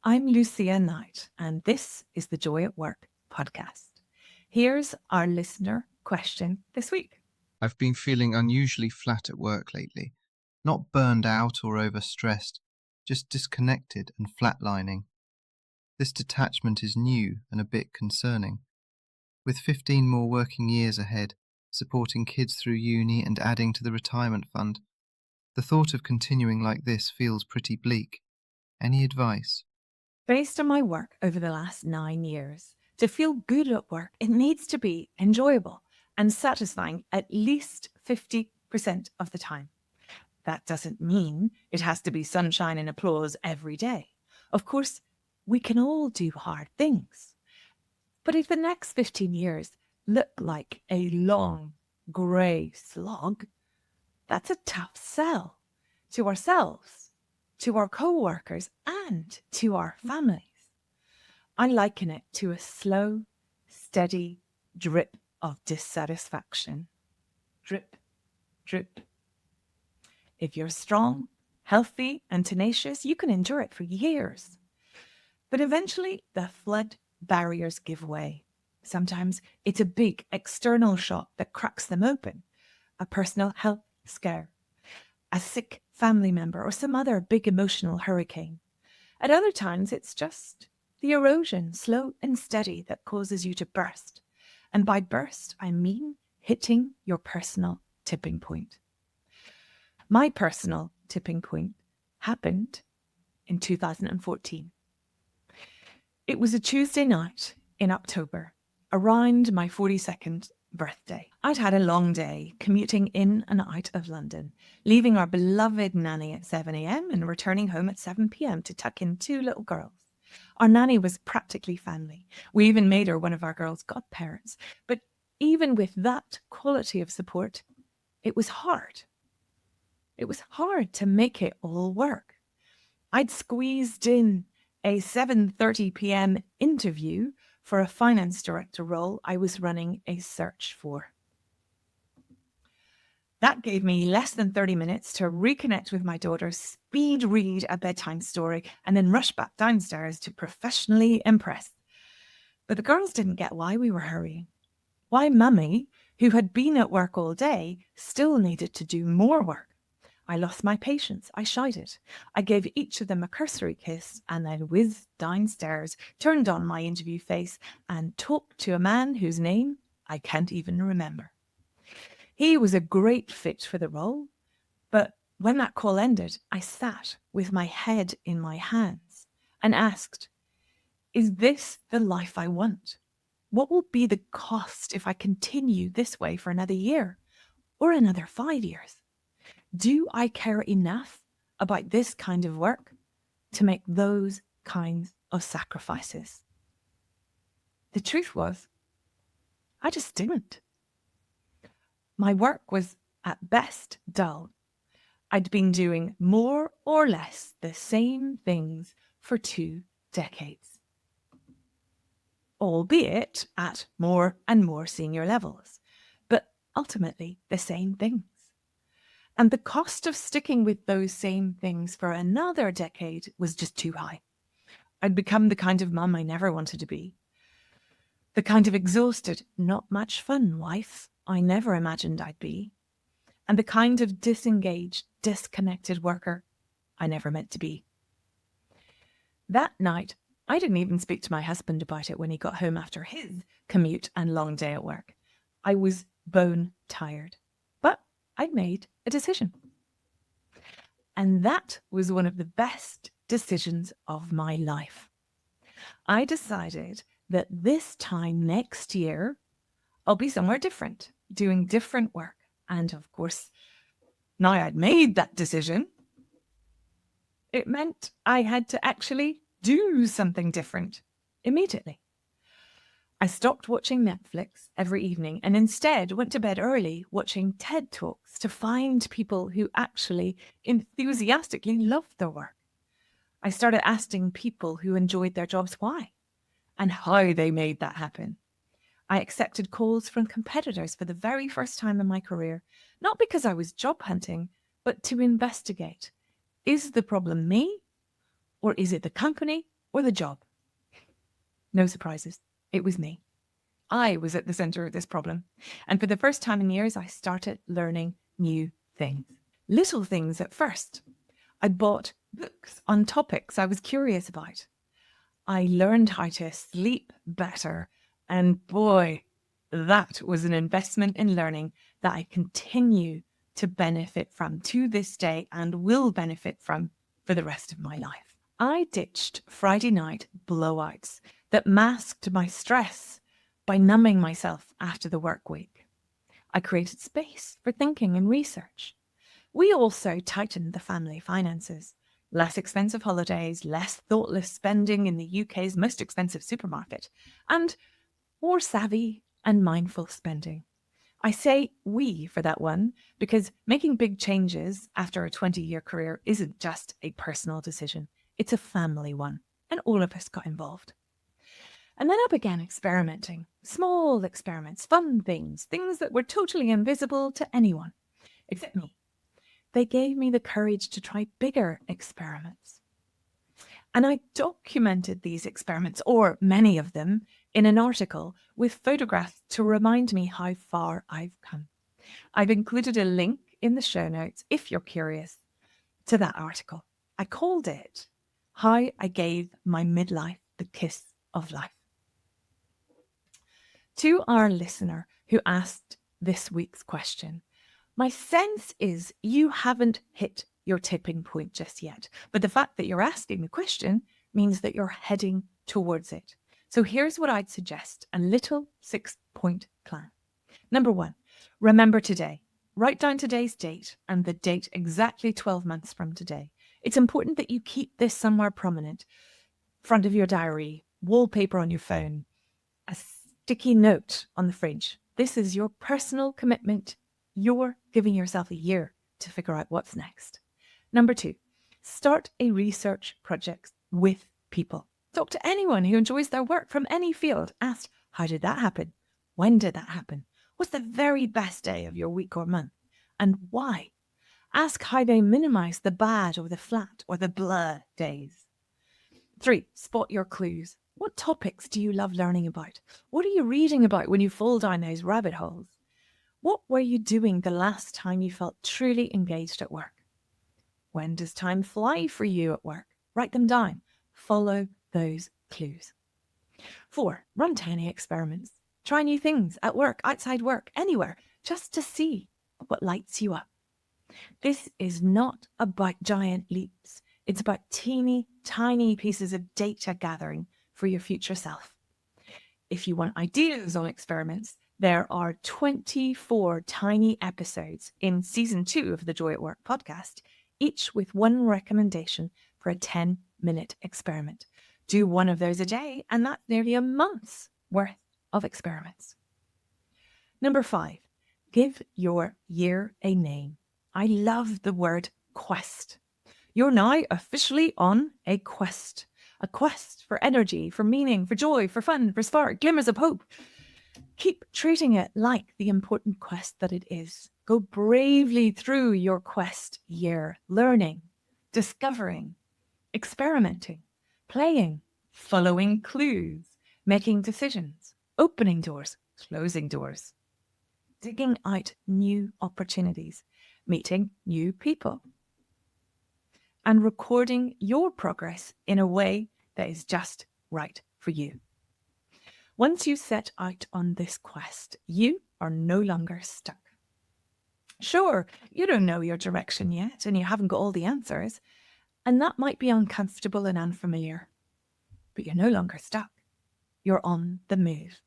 I'm Lucia Knight, and this is the Joy at Work podcast. Here's our listener question this week. I've been feeling unusually flat at work lately. Not burned out or overstressed, just disconnected and flatlining. This detachment is new and a bit concerning. With 15 more working years ahead, supporting kids through uni and adding to the retirement fund, the thought of continuing like this feels pretty bleak. Any advice? Based on my work over the last 9 years, to feel good at work, it needs to be enjoyable and satisfying at least 50% of the time. That doesn't mean it has to be sunshine and applause every day. Of course, we can all do hard things. But if the next 15 years look like a long, grey slog, that's a tough sell to ourselves, to our co-workers, and to our families. I liken it to a slow, steady drip of dissatisfaction. Drip, drip. If you're strong, healthy, and tenacious, you can endure it for years. But eventually, the flood barriers give way. Sometimes it's a big external shock that cracks them open, a personal health scare, a sick family member, or some other big emotional hurricane. At other times, it's just the erosion, slow and steady, that causes you to burst. And by burst, I mean hitting your personal tipping point. My personal tipping point happened in 2014. It was a Tuesday night in October, around my 42nd birthday. I'd had a long day commuting in and out of London, leaving our beloved nanny at 7 a.m. and returning home at 7 p.m. to tuck in 2 little girls. Our nanny was practically family. We even made her one of our girls' godparents. But even with that quality of support, it was hard. It was hard to make it all work. I'd squeezed in a 7:30 p.m. interview for a finance director role I was running a search for. That gave me less than 30 minutes to reconnect with my daughter, speed read a bedtime story, and then rush back downstairs to professionally impress. But the girls didn't get why we were hurrying. Why Mummy, who had been at work all day, still needed to do more work. I lost my patience. I shouted. I gave each of them a cursory kiss and then whizzed downstairs, turned on my interview face, and talked to a man whose name I can't even remember. He was a great fit for the role, but when that call ended, I sat with my head in my hands and asked, is this the life I want? What will be the cost if I continue this way for another year or another 5 years? Do I care enough about this kind of work to make those kinds of sacrifices? The truth was, I just didn't. My work was at best dull. I'd been doing more or less the same things for 2 decades, albeit at more and more senior levels, but ultimately the same things. And the cost of sticking with those same things for another decade was just too high. I'd become the kind of mum I never wanted to be. The kind of exhausted, not much fun wife I never imagined I'd be. And the kind of disengaged, disconnected worker I never meant to be. That night, I didn't even speak to my husband about it when he got home after his commute and long day at work. I was bone tired. But I'd made a decision. And that was one of the best decisions of my life. I decided that this time next year, I'll be somewhere different, doing different work. And of course, now I'd made that decision, it meant I had to actually do something different immediately. I stopped watching Netflix every evening and instead went to bed early watching TED Talks to find people who actually enthusiastically loved their work. I started asking people who enjoyed their jobs why and how they made that happen. I accepted calls from competitors for the very first time in my career, not because I was job hunting, but to investigate. Is the problem me? Or is it the company? or the job? No surprises. It was me. I was at the center of this problem. And for the first time in years, I started learning new things. Little things at first. I bought books on topics I was curious about. I learned how to sleep better. And boy, that was an investment in learning that I continue to benefit from to this day and will benefit from for the rest of my life. I ditched Friday night blowouts that masked my stress by numbing myself after the work week. I created space for thinking and research. We also tightened the family finances. Less expensive holidays, less thoughtless spending in the UK's most expensive supermarket, and more savvy and mindful spending. I say we for that one because making big changes after a 20-year career isn't just a personal decision. It's a family one, and all of us got involved. And then I began experimenting. Small experiments, fun things that were totally invisible to anyone, except me. They gave me the courage to try bigger experiments. And I documented these experiments, or many of them, in an article with photographs to remind me how far I've come. I've included a link in the show notes, if you're curious, to that article. I called it How I Gave My Midlife the Kiss of Life. To our listener who asked this week's question, my sense is you haven't hit your tipping point just yet, but the fact that you're asking the question means that you're heading towards it. So here's what I'd suggest, a little 6-point plan. Number 1, remember today. Write down today's date and the date exactly 12 months from today. It's important that you keep this somewhere prominent, front of your diary, wallpaper on your phone, a sticky note on the fridge. This is your personal commitment. You're giving yourself a year to figure out what's next. Number 2, start a research project with people. Talk to anyone who enjoys their work from any field. Ask, how did that happen? When did that happen? What's the very best day of your week or month? And why? Ask how they minimize the bad or the flat or the blah days. 3, spot your clues. What topics do you love learning about? What are you reading about when you fall down those rabbit holes? What were you doing the last time you felt truly engaged at work? When does time fly for you at work? Write them down. Follow those clues. 4, run tiny experiments. Try new things at work, outside work, anywhere, just to see what lights you up. This is not about giant leaps. It's about teeny, tiny pieces of data gathering for your future self. If you want ideas on experiments, there are 24 tiny episodes in season 2 of the Joy at Work podcast, each with one recommendation for a 10-minute experiment. Do one of those a day, and that's nearly a month's worth of experiments. Number 5, give your year a name. I love the word quest. You're now officially on a quest for energy, for meaning, for joy, for fun, for spark, glimmers of hope. Keep treating it like the important quest that it is. Go bravely through your quest year, learning, discovering, experimenting, playing, following clues, making decisions, opening doors, closing doors, digging out new opportunities, meeting new people, and recording your progress in a way that is just right for you. Once you set out on this quest, you are no longer stuck. Sure, you don't know your direction yet and you haven't got all the answers, and that might be uncomfortable and unfamiliar, but you're no longer stuck. You're on the move.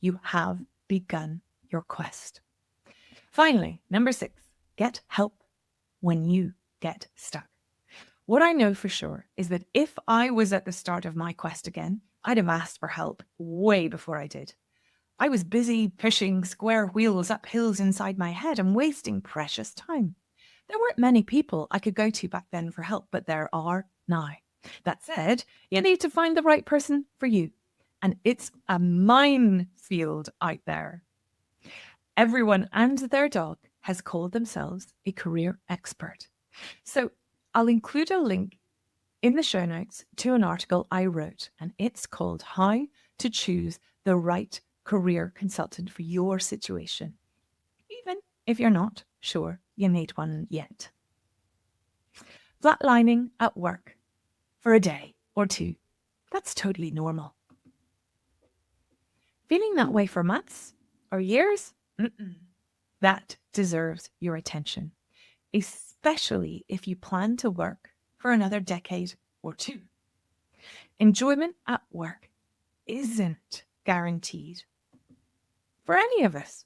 You have begun your quest. Finally, number 6, get help when you get stuck. What I know for sure is that if I was at the start of my quest again, I'd have asked for help way before I did. I was busy pushing square wheels up hills inside my head and wasting precious time. There weren't many people I could go to back then for help, but there are now. That said, you need to find the right person for you. And it's a minefield out there. Everyone and their dog has called themselves a career expert. So I'll include a link in the show notes to an article I wrote, and it's called How to Choose the Right Career Consultant for Your Situation, even if you're not sure you need one yet. Flatlining at work for a day or two, that's totally normal. Feeling that way for months or years? That deserves your attention, especially if you plan to work for another decade or two. Enjoyment at work isn't guaranteed for any of us,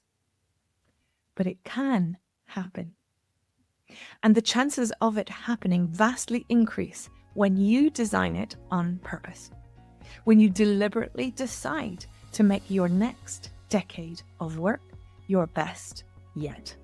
but it can happen. And the chances of it happening vastly increase when you design it on purpose, when you deliberately decide to make your next decade of work your best yet.